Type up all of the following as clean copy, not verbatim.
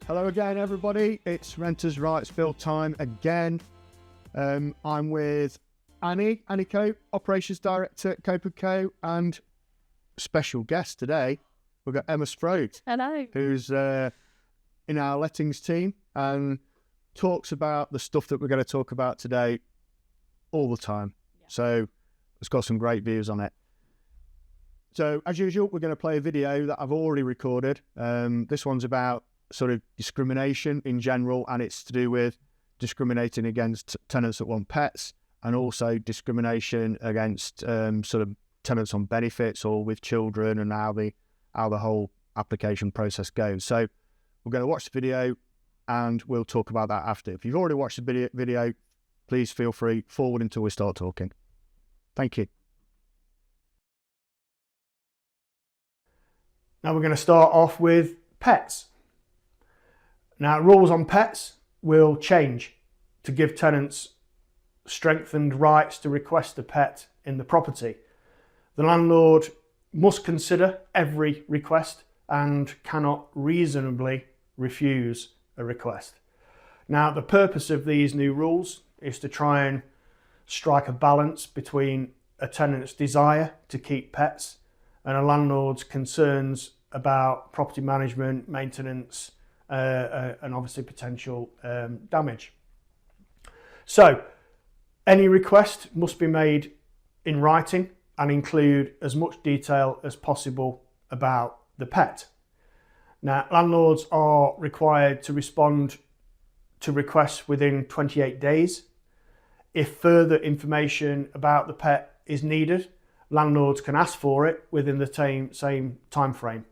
Hello again, everybody. It's Renters' Rights Bill time again. I'm with Annie Cope, Operations Director at Cope & Co, and special guest today, we've got Emma Sprode. Hello. Who's in our lettings team and talks about the stuff that we're going to talk about today all the time. Yeah. So it's got some great views on it. So as usual, we're going to play a video that I've already recorded. This one's about sort of discrimination in general, and it's to do with discriminating against tenants that want pets, and also discrimination against sort of tenants on benefits or with children, and how the whole application process goes. So we're going to watch the video and we'll talk about that after. If you've already watched the video, please feel free, forward until we start talking. Thank you. Now we're going to start off with pets. Now, rules on pets will change to give tenants strengthened rights to request a pet in the property. The landlord must consider every request and cannot reasonably refuse a request. Now, the purpose of these new rules is to try and strike a balance between a tenant's desire to keep pets and a landlord's concerns about property management, maintenance, and obviously potential damage. So any request must be made in writing and include as much detail as possible about the pet. Now, landlords are required to respond to requests within 28 days. If further information about the pet is needed, landlords can ask for it within the same time frame.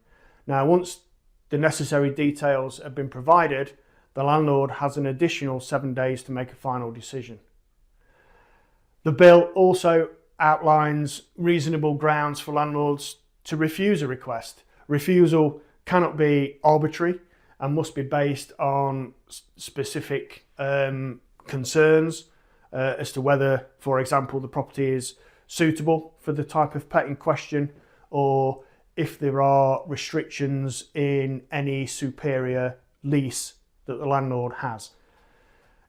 Now, once the necessary details have been provided, the landlord has an additional 7 days to make a final decision. The bill also outlines reasonable grounds for landlords to refuse a request. Refusal cannot be arbitrary and must be based on specific concerns as to whether, for example, the property is suitable for the type of pet in question, or if there are restrictions in any superior lease that the landlord has.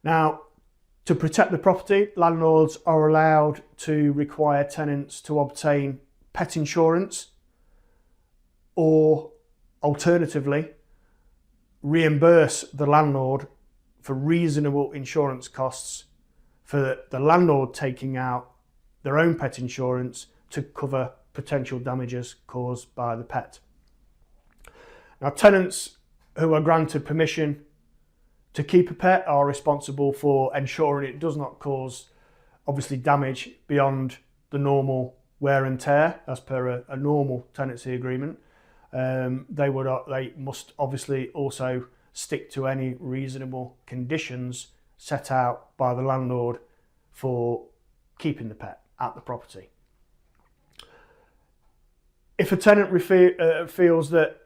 Now, to protect the property, landlords are allowed to require tenants to obtain pet insurance, or alternatively, reimburse the landlord for reasonable insurance costs for the landlord taking out their own pet insurance to cover potential damages caused by the pet. Now, tenants who are granted permission to keep a pet are responsible for ensuring it does not cause, obviously, damage beyond the normal wear and tear as per a normal tenancy agreement. They must obviously also stick to any reasonable conditions set out by the landlord for keeping the pet at the property. If a tenant feels that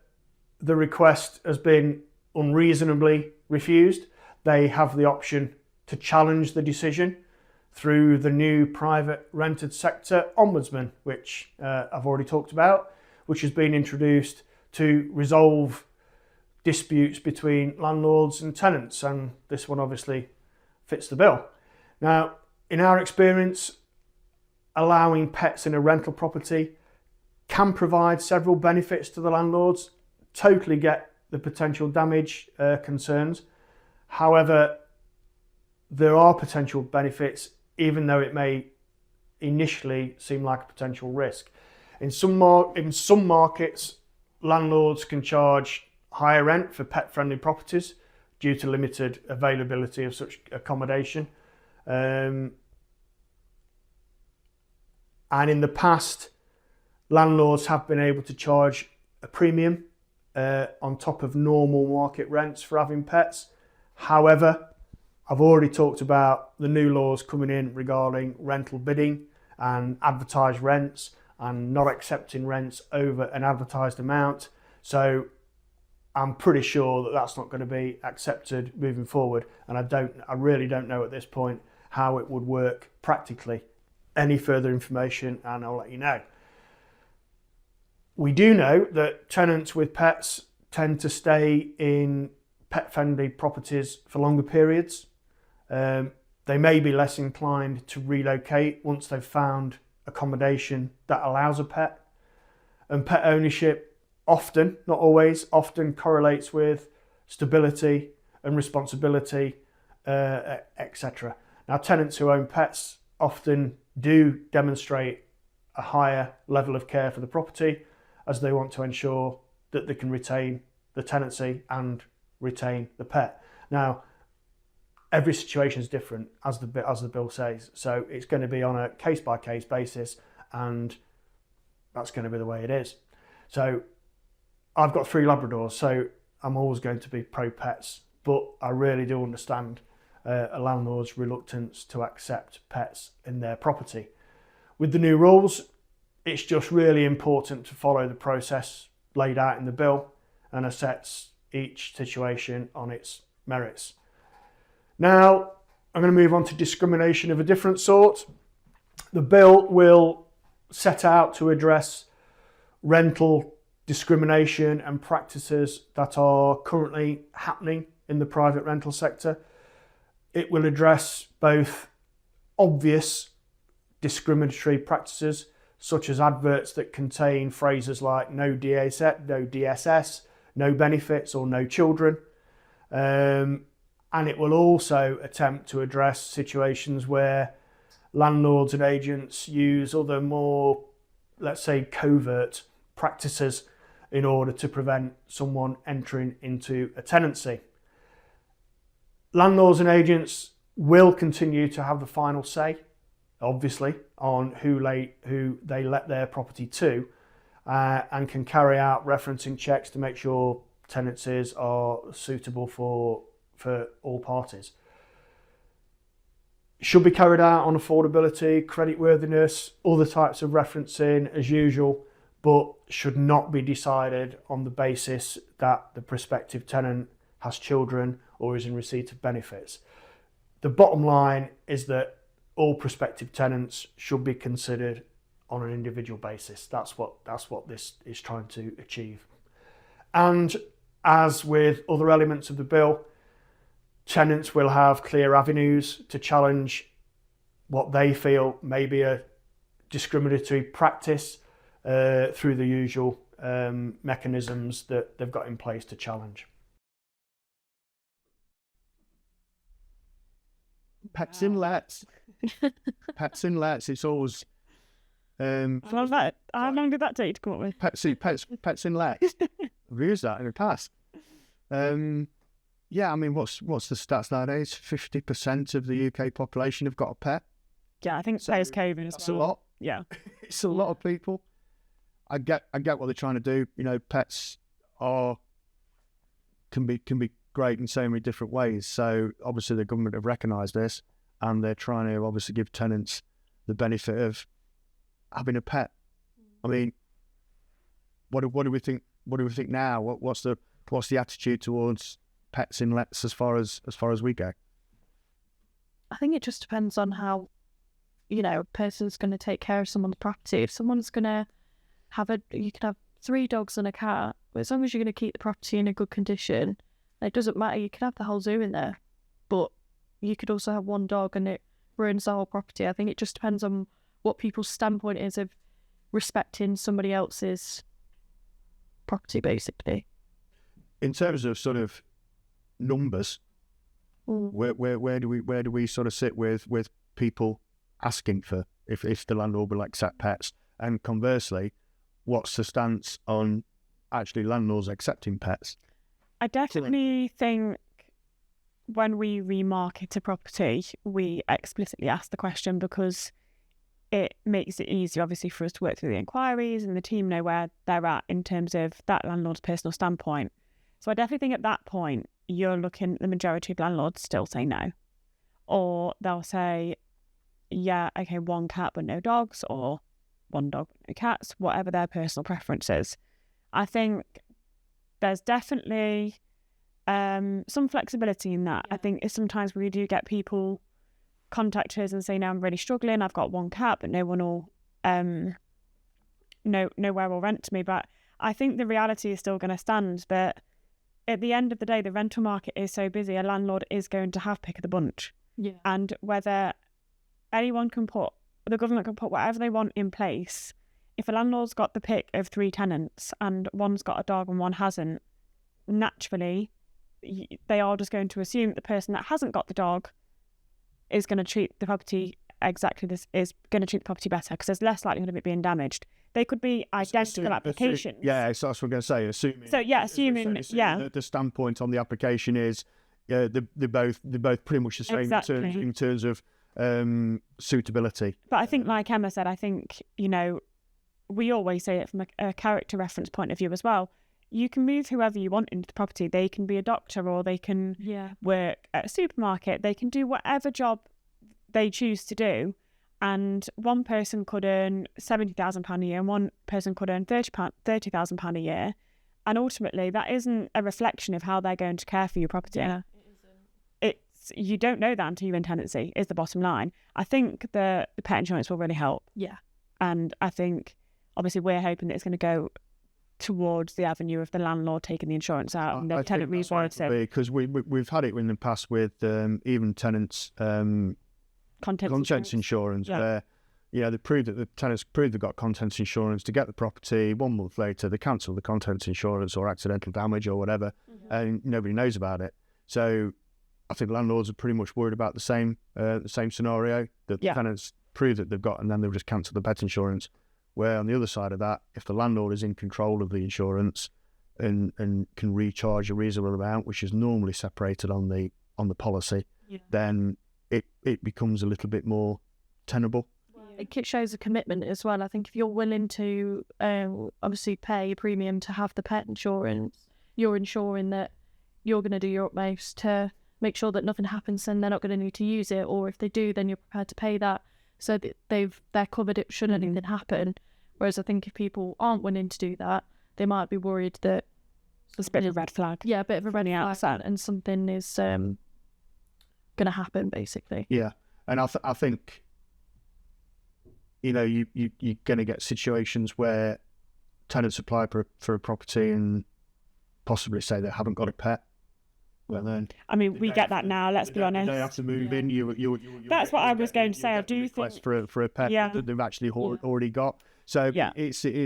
the request has been unreasonably refused, they have the option to challenge the decision through the new private rented sector ombudsman, which I've already talked about, which has been introduced to resolve disputes between landlords and tenants, and this one obviously fits the bill. Now, in our experience, allowing pets in a rental property can provide several benefits to the landlords. Totally get the potential damage concerns. However, there are potential benefits, even though it may initially seem like a potential risk. In some markets, landlords can charge higher rent for pet-friendly properties due to limited availability of such accommodation. And in the past, landlords have been able to charge a premium on top of normal market rents for having pets. However, I've already talked about the new laws coming in regarding rental bidding and advertised rents and not accepting rents over an advertised amount. So I'm pretty sure that that's not going to be accepted moving forward. And I really don't know at this point how it would work practically. Any further information and I'll let you know. We do know that tenants with pets tend to stay in pet-friendly properties for longer periods. They may be less inclined to relocate once they've found accommodation that allows a pet. And pet ownership often, not always, often correlates with stability and responsibility, etc. Now, tenants who own pets often do demonstrate a higher level of care for the property, as they want to ensure that they can retain the tenancy and retain the pet. Now, every situation is different, as the bill says, so it's going to be on a case-by-case basis, and that's going to be the way it is. So I've got 3 Labradors, so I'm always going to be pro-pets, but I really do understand a landlord's reluctance to accept pets in their property. With the new rules, it's just really important to follow the process laid out in the bill and assess each situation on its merits. Now, I'm going to move on to discrimination of a different sort. The bill will set out to address rental discrimination and practices that are currently happening in the private rental sector. It will address both obvious discriminatory practices, such as adverts that contain phrases like no DSS, no benefits, or no children. And it will also attempt to address situations where landlords and agents use other more, let's say, covert practices in order to prevent someone entering into a tenancy. Landlords and agents will continue to have the final say, obviously, on who they let their property to, and can carry out referencing checks to make sure tenancies are suitable for all parties. Should be carried out on affordability, creditworthiness, other types of referencing as usual, but should not be decided on the basis that the prospective tenant has children or is in receipt of benefits. The bottom line is that all prospective tenants should be considered on an individual basis. That's what this is trying to achieve. And as with other elements of the bill, tenants will have clear avenues to challenge what they feel may be a discriminatory practice through the usual mechanisms that they've got in place to challenge. Pets in lets. Pets in lets. It's always. How long did that take to come up with? Pets in lets. I've used that in the past. Yeah, I mean, what's the stats nowadays? 50% of the UK population have got a pet. Yeah, I think there's COVID as well. That's a lot. Yeah, it's a lot of people. I get what they're trying to do. You know, pets can be great in so many different ways. So obviously the government have recognised this, and they're trying to obviously give tenants the benefit of having a pet. I mean, what do we think? What do we think now? What's the attitude towards pets in lets as far as we go? I think it just depends on how, a person's going to take care of someone's property. If someone's going to you can have 3 dogs and a cat, but as long as you're going to keep the property in a good condition, it doesn't matter. You can have the whole zoo in there, but you could also have 1 dog and it ruins the whole property. I think it just depends on what people's standpoint is of respecting somebody else's property, basically. In terms of sort of numbers, where do we sort of sit with people asking for if the landlord will accept pets, and conversely, what's the stance on actually landlords accepting pets? I definitely think when we remarket a property, we explicitly ask the question, because it makes it easier, obviously, for us to work through the inquiries, and the team know where they're at in terms of that landlord's personal standpoint. So I definitely think at that point, you're looking at the majority of landlords still say no. Or they'll say, yeah, okay, 1 cat but no dogs, or 1 dog but no cats, whatever their personal preference is. I think there's definitely some flexibility in that. Yeah. I think sometimes we do get people contact us and say, no, I'm really struggling, I've got 1 cat but no one will nowhere will rent to me. But I think the reality is still going to stand that at the end of the day, the rental market is so busy, a landlord is going to have pick of the bunch. Yeah. And whether the government can put whatever they want in place, if a landlord's got the pick of 3 tenants and one's got a dog and one hasn't, naturally, they are just going to assume that the person that hasn't got the dog is going to treat the property is going to treat the property better, because there's less likelihood of it being damaged. They could be identical applications. Yeah, so that's what I'm going to say. Assuming Assuming the standpoint on the application is, they're both pretty much the same Exactly. in terms of suitability. But I think, like Emma said, I think, we always say it from a character reference point of view as well. You can move whoever you want into the property. They can be a doctor, or they can work at a supermarket. They can do whatever job they choose to do. And one person could earn £70,000 a year and one person could earn £30,000 a year. And ultimately, that isn't a reflection of how they're going to care for your property. Yeah, You don't know that until you're in tenancy, is the bottom line. I think the pet insurance will really help. Yeah. And I think, obviously, we're hoping that it's going to go towards the avenue of the landlord taking the insurance out and the tenant rewards. Because we've had it in the past with even tenants' contents insurance, where they prove that the tenants prove they've got contents insurance to get the property. 1 month later, they cancel the contents insurance or accidental damage or whatever, and nobody knows about it. So I think landlords are pretty much worried about the same scenario, that the tenants prove that they've got, and then they'll just cancel the pet insurance. Where on the other side of that, if the landlord is in control of the insurance and can recharge a reasonable amount, which is normally separated on the policy, then it becomes a little bit more tenable. It shows a commitment as well. I think if you're willing to obviously pay a premium to have the pet insurance, you're ensuring that you're going to do your utmost to make sure that nothing happens and they're not going to need to use it, or if they do, then you're prepared to pay that so that they're covered it should anything happen. Whereas I think if people aren't willing to do that, they might be worried that there's a bit of a red flag. Yeah, a bit of a red flag, and something is going to happen, basically. Yeah, and I think you're going to get situations where tenants apply for a property and possibly say they haven't got a pet. Well, then, we get that now. Let's be honest. They have to move in. That's what I was going to say. I do think for a pet that they've actually already got. So it's you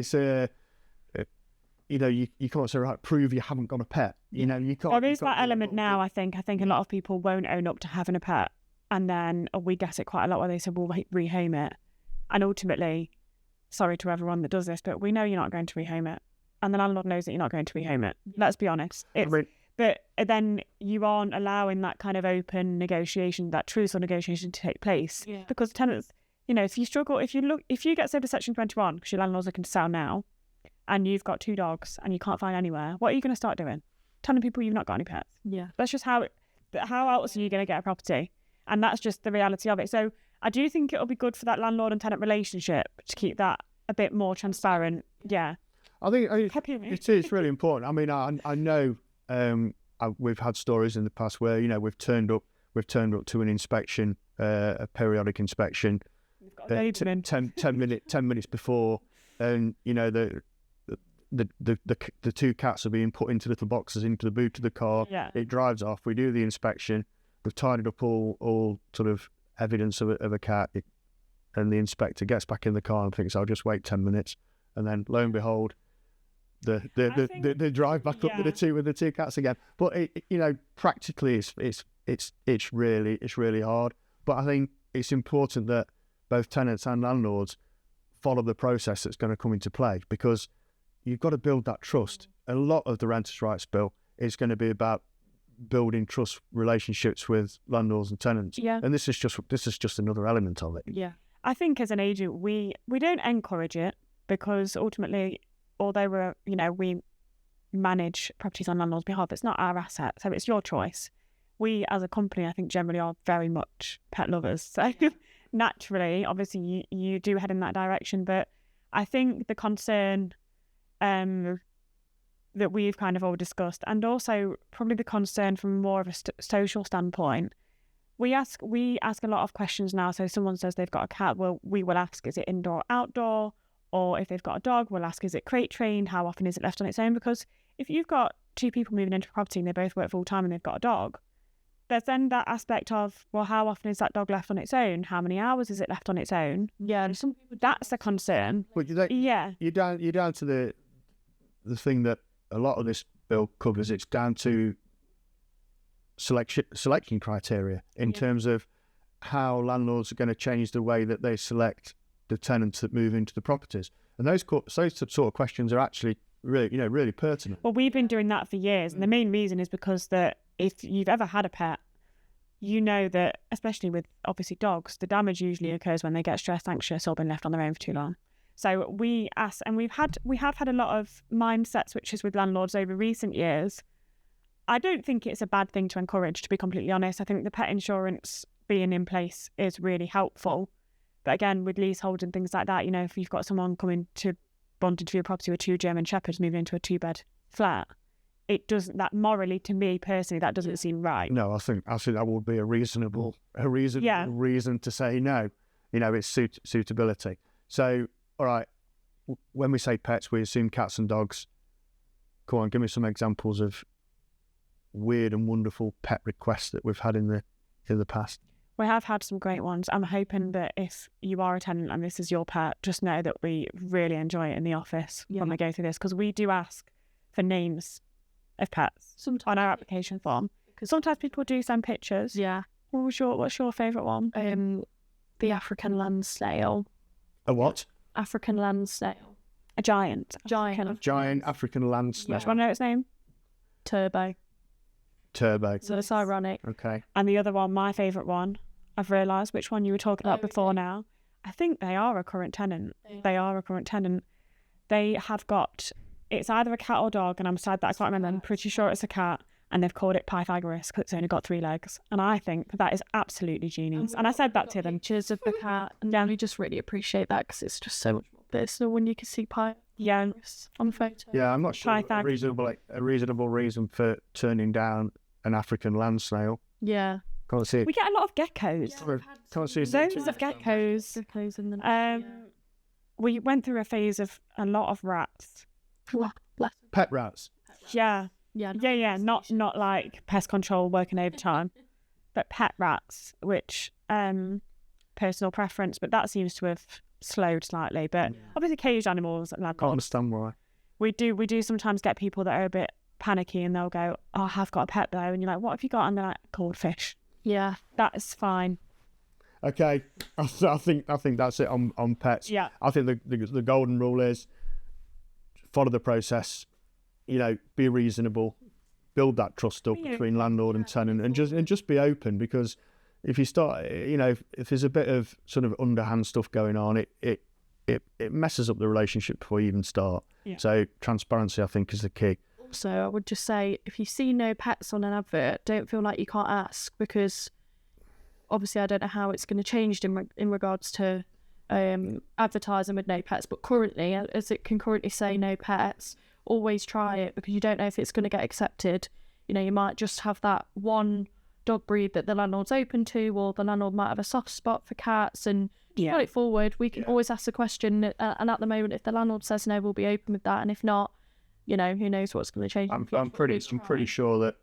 can't say, right, prove you haven't got a pet. You can't. There is that element now. I think a lot of people won't own up to having a pet, and then we get it quite a lot where they say, "We'll rehome it," and ultimately, sorry to everyone that does this, but we know you're not going to rehome it, and the landlord knows that you're not going to rehome it. Let's be honest. But then you aren't allowing that kind of open negotiation, that truthful negotiation to take place, because tenants, if you struggle, if you get saved to Section 21 because your landlord's looking to sell now, and you've got 2 dogs and you can't find anywhere, what are you going to start doing? Telling people you've not got any pets. Yeah, that's just how else are you going to get a property? And that's just the reality of it. So I do think it'll be good for that landlord and tenant relationship to keep that a bit more transparent. Yeah, I think it is really important. I know. We've had stories in the past where we've turned up to an inspection, a periodic inspection, 10 minutes before, and the 2 cats are being put into little boxes into the boot of the car. It drives off. We do the inspection. We've tidied up all sort of evidence of a cat, and the inspector gets back in the car and thinks, I'll just wait 10 minutes, and then lo and behold, the drive back up with the two cats again. But practically it's really hard. But I think it's important that both tenants and landlords follow the process that's going to come into play, because you've got to build that trust. A lot of the Renters' Rights Bill is going to be about building trust relationships with landlords and tenants. And this is just another element of it. I think as an agent we don't encourage it, because ultimately, although we manage properties on landlords' behalf, it's not our asset, so it's your choice. We as a company, I think, generally are very much pet lovers, so naturally, obviously you do head in that direction. But I think the concern that we've kind of all discussed, and also probably the concern from more of a social standpoint, we ask a lot of questions now. So someone says they've got a cat, we will ask, is it indoor, outdoor? Or if they've got a dog, we'll ask, is it crate trained? How often is it left on its own? Because if you've got two people moving into a property and they both work full time and they've got a dog, there's then that aspect of, well, how often is that dog left on its own? How many hours is it left on its own? Yeah, and some people That's a concern. But Yeah. you're down to the thing that a lot of this bill covers. It's down to selection criteria in terms of how landlords are going to change the way that they select the tenants that move into the properties. And those sort of questions are actually really pertinent. Well, we've been doing that for years, and the main reason is because that if you've ever had a pet, you know that, especially with obviously dogs, the damage usually occurs when they get stressed, anxious, or been left on their own for too long. So we ask, and we have had a lot of mindset switches with landlords over recent years. I don't think it's a bad thing to encourage, to be completely honest. I think the pet insurance being in place is really helpful. But again, with leaseholds and things like that, if you've got someone coming to bond into your property with 2 German Shepherds moving into a 2-bed flat, it doesn't, that morally, to me personally, that doesn't seem right. No, I think that would be a reasonable reason to say no. It's suitability. So, all right, when we say pets, we assume cats and dogs. Come on, give me some examples of weird and wonderful pet requests that we've had in the past. We have had some great ones. I'm hoping that if you are a tenant and this is your pet, just know that we really enjoy it in the office when we go through this, because we do ask for names of pets on our application form. Because sometimes people do send pictures. Yeah. What's your favourite one? The African land snail. A what? African land snail. A giant. Giant African land snail. Do you want to know its name? Turbo. So it's ironic. Okay. And the other one, my favourite one, I've realised which one you were talking about before now. I think they are a current tenant. They are a current tenant. They have got, it's either a cat or dog, and I'm sad that I can't remember. I'm pretty sure it's a cat, and they've called it Pythagoras because it's only got 3 legs. And I think that is absolutely genius. And I said that to them. Pictures of the cat, and we just really appreciate that because it's just so much more personal when you can see Pythagoras on the photo. Yeah, I'm not sure a reasonable reason for turning down an African land snail. Yeah. Can't see it. We get a lot of geckos. Can't see Zones of geckos. In the we went through a phase of a lot of rats. Pet rats. Yeah. Not like pest control working overtime, but pet rats, which personal preference, but that seems to have slowed slightly. But obviously caged animals, I can't understand why. We do sometimes get people that are a bit panicky and they'll go, oh, I have got a pet though, and you're like, what have you got? And they're like, cold fish. Yeah, that's fine. Okay, I think that's it on pets. Yeah, I think the golden rule is follow the process. Be reasonable, build that trust up between landlord and tenant, and just be open, because if you start, if there's a bit of sort of underhand stuff going on, it messes up the relationship before you even start. Yeah. So transparency, I think, is the key. So I would just say, if you see no pets on an advert, don't feel like you can't ask, because obviously I don't know how it's going to change in regards to advertising with no pets, but currently, as it can currently say no pets, always try it, because you don't know if it's going to get accepted. You might just have that one dog breed that the landlord's open to, or the landlord might have a soft spot for cats, and put it forward. We can always ask the question, and at the moment, if the landlord says no, we'll be open with that, and if not, who knows what's going to change. I'm pretty sure that,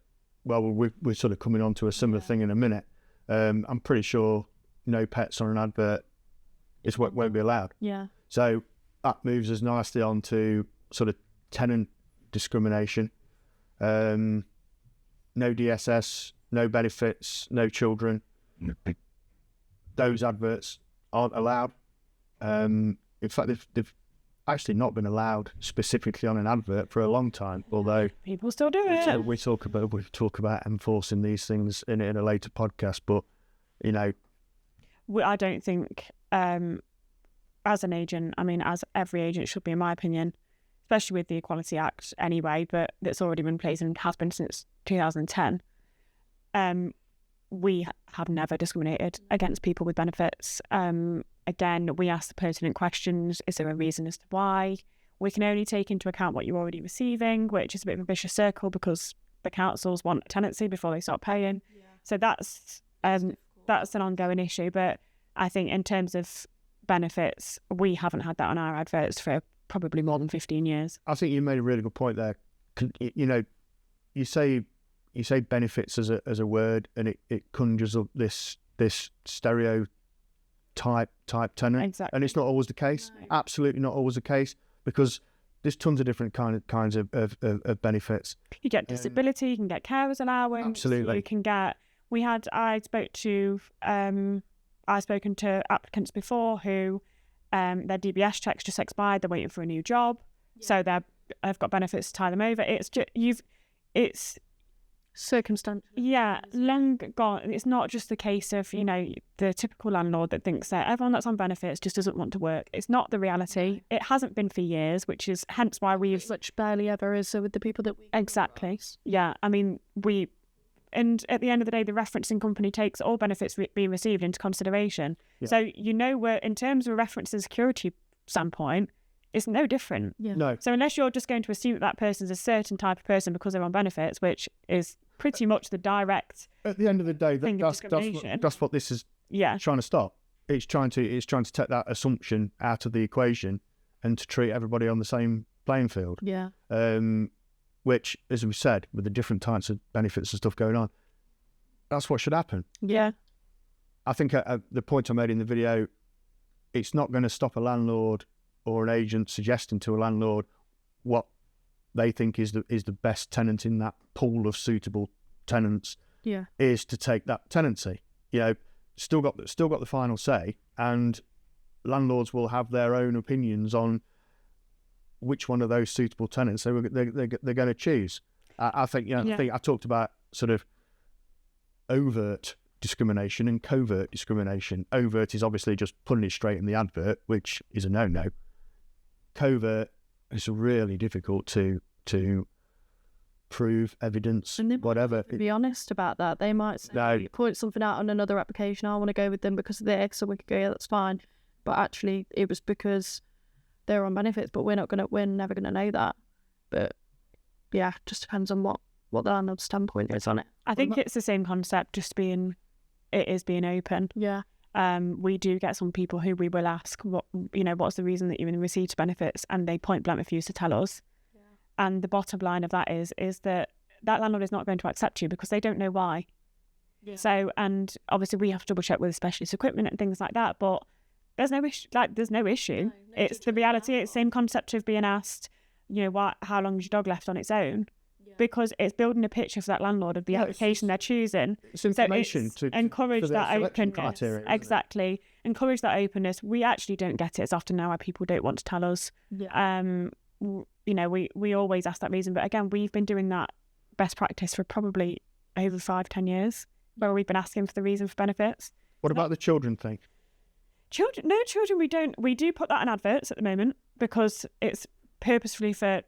well, we're sort of coming on to a similar thing in a minute. I'm pretty sure no pets on an advert won't be allowed. Yeah. So that moves us nicely on to sort of tenant discrimination. No DSS, no benefits, no children. Those adverts aren't allowed. In fact, they've actually not been allowed specifically on an advert for a long time, although people still do it. We talk about enforcing these things in a later podcast, but I don't think as an agent, as every agent should be, in my opinion, especially with the Equality Act anyway, but that's already been in place and has been since 2010. We have never discriminated against people with benefits. Again, we ask the pertinent questions. Is there a reason as to why? We can only take into account what you're already receiving, which is a bit of a vicious circle, because the councils want a tenancy before they start paying. Yeah. So that's an ongoing issue. But I think in terms of benefits, we haven't had that on our adverts for probably more than 15 years. I think you made a really good point there. you say benefits as a word, and it conjures up this stereotype type tenant, Exactly. and it's not always the case. No. Absolutely not always the case, because there's tons of different kinds of benefits. You get disability, you can get carers allowance. Absolutely. You can get. I've spoken to applicants before who their DBS checks just expired. They're waiting for a new job, so they've got benefits to tie them over. It's circumstantial. Yeah, long gone. It's not just the case of, the typical landlord that thinks that everyone that's on benefits just doesn't want to work. It's not the reality. It hasn't been for years, which is hence why Which barely ever is with the people that we... Exactly. Yeah, I mean, and at the end of the day, the referencing company takes all benefits being received into consideration. Yeah. So, we're, in terms of a reference and security standpoint, it's no different. Yeah. No. So unless you're just going to assume that person's a certain type of person because they're on benefits, which is pretty much the direct... At the end of the day, that's what this is trying to stop. It's trying to take that assumption out of the equation and to treat everybody on the same playing field. Yeah. Which, as we said, with the different types of benefits and stuff going on, that's what should happen. Yeah. I think the point I made in the video, it's not going to stop a landlord or an agent suggesting to a landlord what they think is the best tenant in that pool of suitable tenants. Yeah. Is to take that tenancy. Still got the final say, and landlords will have their own opinions on which one of those suitable tenants they're going to choose. I think I think I talked about sort of overt discrimination and covert discrimination. Overt is obviously just putting it straight in the advert, which is a no-no. Covert is really difficult to prove evidence, and they whatever. To be honest about that, they might say, point something out on another application. I want to go with them because of this, so we could go, yeah, that's fine. But actually, it was because they're on benefits. But we're never gonna know that. But yeah, just depends on what the landlord's standpoint is on it. I think it's the same concept, just being open. Yeah. We do get some people who we will ask, what's the reason that you're in receipt of benefits, and they point blank refuse to tell us. Yeah. And the bottom line of that is that landlord is not going to accept you because they don't know why. Yeah. So, and obviously we have to double check with specialist equipment and things like that, but there's no issue. There's no issue. No it's the reality. It's the same concept of being asked, how long is your dog left on its own? Because it's building a picture for that landlord of the application they're choosing. It's information to encourage that openness. Criteria, exactly. Encourage that openness. We actually don't get it as often now why people don't want to tell us. Yeah. We always ask that reason. But again, we've been doing that best practice for probably over 5-10 years, where we've been asking for the reason for benefits. What about the children thing? Children, we don't. We do put that in adverts at the moment because it's purposefully for...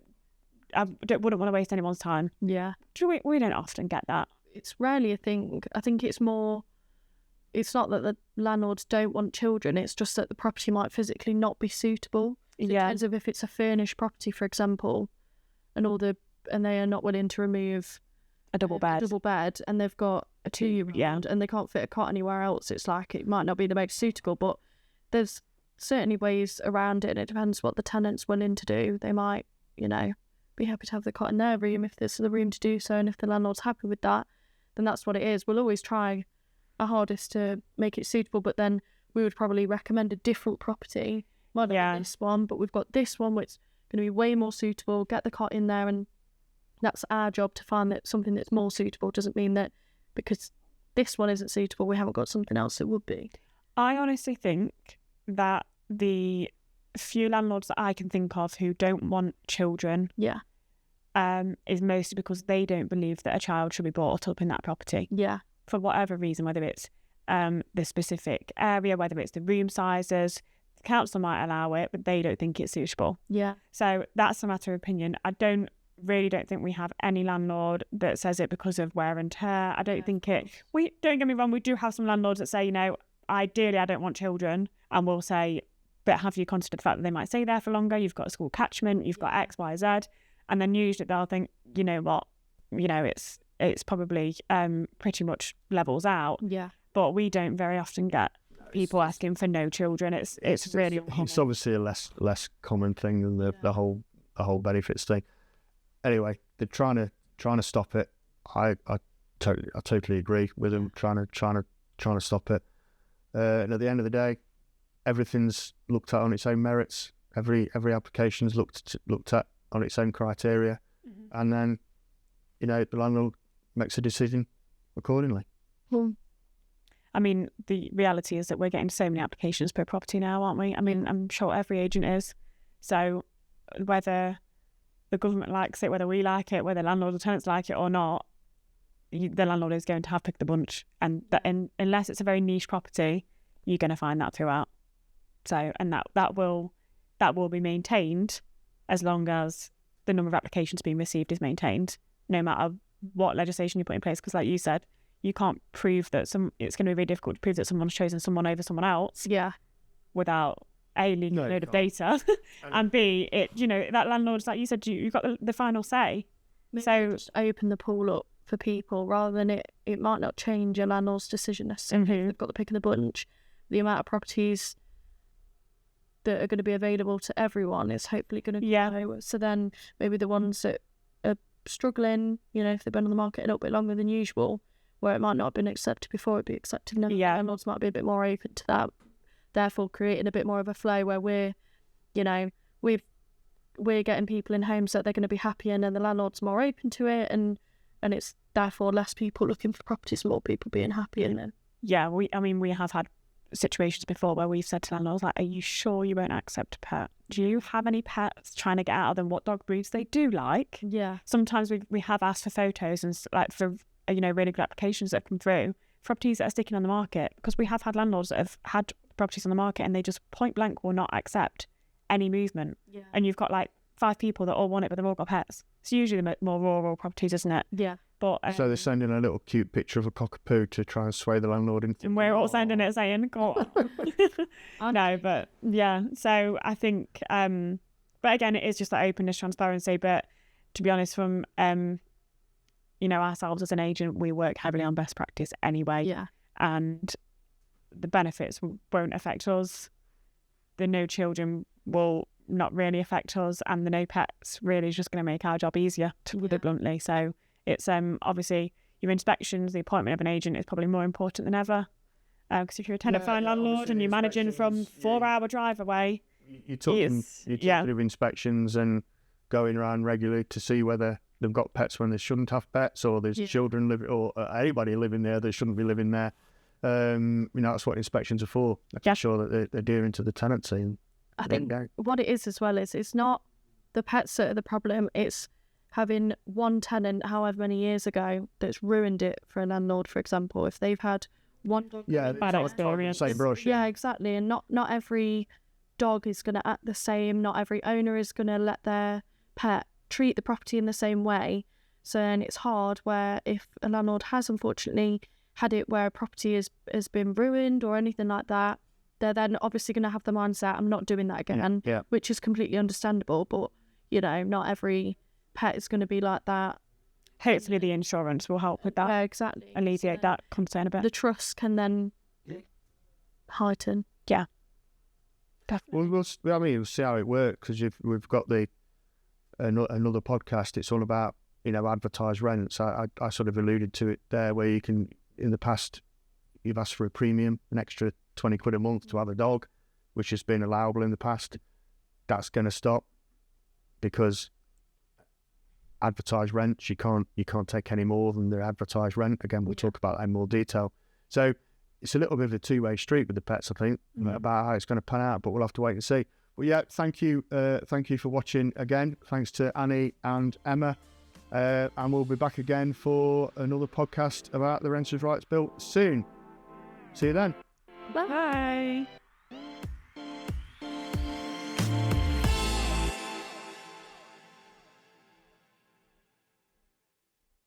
I wouldn't want to waste anyone's time. Yeah. We don't often get that. It's rarely a thing. I think it's more... It's not that the landlords don't want children, it's just that the property might physically not be suitable. So in terms of if it's a furnished property, for example, and they are not willing to remove a double bed, and they've got a 2-year-old and they can't fit a cot anywhere else, it's like it might not be the most suitable, but there's certainly ways around it, and it depends what the tenant's willing to do. They might, be happy to have the cot in their room if there's the room to do so, and if the landlord's happy with that, then that's what it is. We'll always try our hardest to make it suitable, but then we would probably recommend a different property. Might not be this one, but we've got this one which is going to be way more suitable. Get the cot in there, and that's our job to find that something that's more suitable. Doesn't mean that because this one isn't suitable, we haven't got something else that would be. I honestly think that the few landlords that I can think of who don't want children is mostly because they don't believe that a child should be brought up in that property. Yeah. For whatever reason, whether it's the specific area, whether it's the room sizes, the council might allow it, but they don't think it's suitable. Yeah. So that's a matter of opinion. I don't think we have any landlord that says it because of wear and tear. I don't think it... Don't get me wrong, we do have some landlords that say, ideally I don't want children, and we'll say, but have you considered the fact that they might stay there for longer? You've got a school catchment, you've got X, Y, Z. And then usually they'll think, you know what, it's probably pretty much levels out. Yeah. But we don't very often get people asking for no children. It's really uncommon. It's obviously a less common thing than the whole benefits thing. Anyway, they're trying trying to stop it. I totally agree with them trying to stop it. And at the end of the day, everything's looked at on its own merits. Every application's looked at on its own criteria, and then the landlord makes a decision accordingly. I mean, the reality is that we're getting so many applications per property now, aren't we? I mean, I'm sure every agent is. So whether the government likes it, whether we like it, whether landlords or tenants like it or not, the landlord is going to have picked the bunch. And unless it's a very niche property, you're going to find that throughout. So, and that will be maintained as long as the number of applications being received is maintained, no matter what legislation you put in place. Because like you said, you can't prove that it's going to be very difficult to prove that someone's chosen someone over someone else. Yeah. Without A, leaving a load of data, and B, that landlord's, like you said, you've got the final say. Maybe so just open the pool up for people rather than it might not change a landlord's decision necessarily. They've got the pick of the bunch. The amount of properties that are going to be available to everyone is hopefully going to grow. So then maybe the ones that are struggling, if they've been on the market a little bit longer than usual, where it might not have been accepted before, it'd be accepted now. Yeah. Landlords might be a bit more open to that, therefore creating a bit more of a flow where we're getting people in homes that they're going to be happy in, and the landlord's more open to it, and it's therefore less people looking for properties, more people being happy in it. Yeah, we have had situations before where we've said to landlords, like, are you sure you won't accept a pet? Do you have any pets? Trying to get out of them what dog breeds they do like. Yeah. Sometimes we have asked for photos and like for really good applications that have come through, properties that are sticking on the market, because we have had landlords that have had properties on the market and they just point blank will not accept any movement. Yeah. And you've got like 5 people that all want it, but they've all got pets. It's usually the more rural properties, isn't it? Yeah. But so they're sending a little cute picture of a cockapoo to try and sway the landlord into. And we're all sending it saying, "Go on." No, but yeah. So I think, but again, it is just that openness, transparency. But to be honest, from ourselves as an agent, we work heavily on best practice anyway. Yeah. And the benefits won't affect us. The no children will not really affect us, and the no pets really is just going to make our job easier, to put it bluntly. So it's obviously your inspections, the appointment of an agent is probably more important than ever. Because if you're a tenant-fine landlord and you're managing from 4-hour drive away, you took them through inspections and going around regularly to see whether they've got pets when they shouldn't have pets, or there's children living, or anybody living there that shouldn't be living there. That's what inspections are for, making sure that they're adhering to the tenancy. And I think what it is as well is it's not the pets that are the problem, it's having one tenant however many years ago that's ruined it for a landlord, for example. If they've had one dog, bad experience. Same brush. Yeah, exactly. And not every dog is going to act the same. Not every owner is going to let their pet treat the property in the same way. So then it's hard where if a landlord has unfortunately had it where a property has been ruined or anything like that, they're then obviously going to have the mindset, I'm not doing that again, which is completely understandable. But, not every pet is going to be like that. Hopefully the insurance will help with that. Yeah, exactly. Alleviate that concern a bit. The trust can then heighten. Yeah. Definitely. We'll see how it works, because we've got another podcast. It's all about, advertised rents. I sort of alluded to it there, where you can, in the past, you've asked for a premium, an extra 20 quid a month to have a dog, which has been allowable in the past. That's going to stop, because advertised rents, you can't take any more than the advertised rent. Again, we'll talk about that in more detail. So it's a little bit of a two-way street with the pets, I think, about how it's going to pan out, but we'll have to wait and see. Well, yeah, thank you for watching again. Thanks to Annie and Emma, and we'll be back again for another podcast about the Renters' Rights Bill soon. See you then. Bye.